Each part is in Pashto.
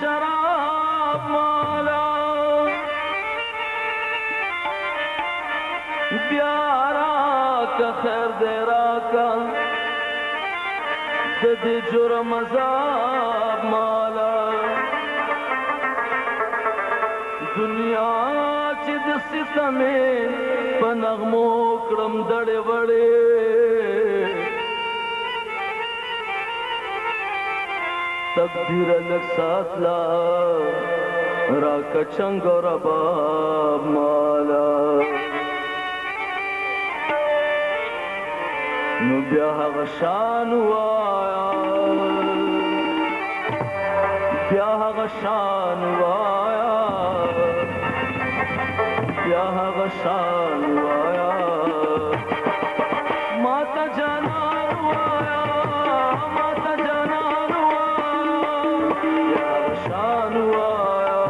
شراب مالا بیا راکا خیر دے راکا ددی جرم عذاب مالا دنیا چې د ستمې په نغمو کړم دړې وړې تقدیر لږ سات لا راکه چنګ او رباب مالا نو بیا هغه شان وایا بیا هغه شان وایا بیا هغه شان وایا ماته جانان وایا ماته جانان وایا بیا هغه شان وایا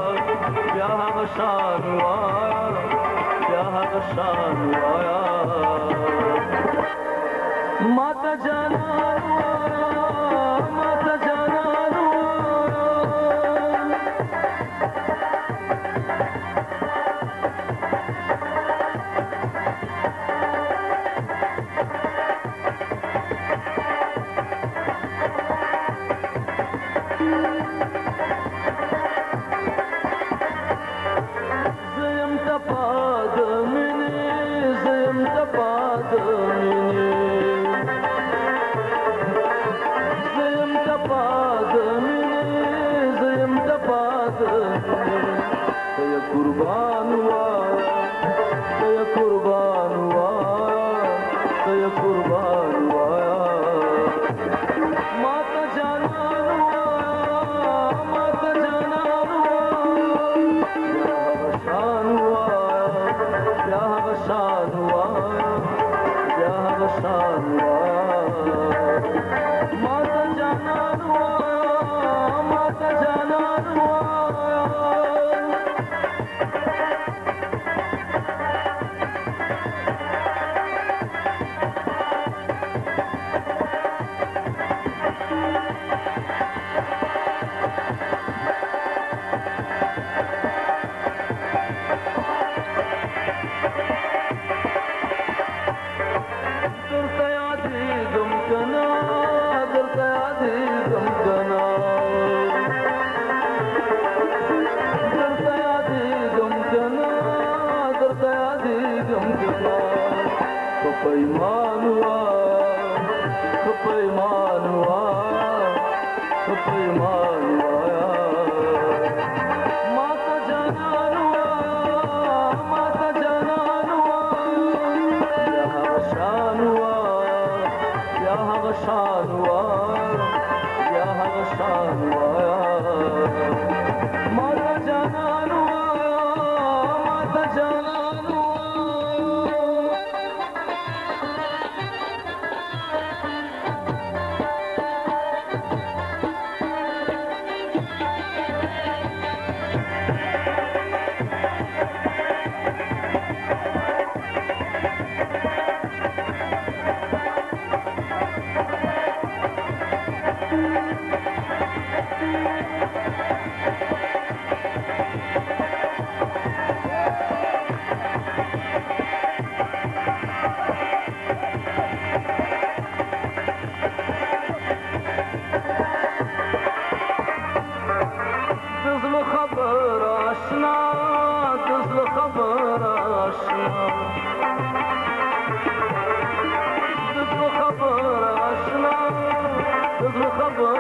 بیا هغه شان وایا ماته جانان وایا ماته جانان زیم تپاد منی زیم تپاد منی زیم تپاد منی زیم تپاد منی ته قربان وایا ته قربان وایا ته قربان وایا ماته جانان وایا ماته جانان وایا شان وایا بیا هغه شان وایا ماته جانان وایا ماته جانان وایا Kapayman wa, kapayman wa, kapayman wa. Mata janan wa, mata janan wa. Ya Hashan wa, ya Hashan wa, ya Hashan wa. Mata janan wa, mata janan wa. خبر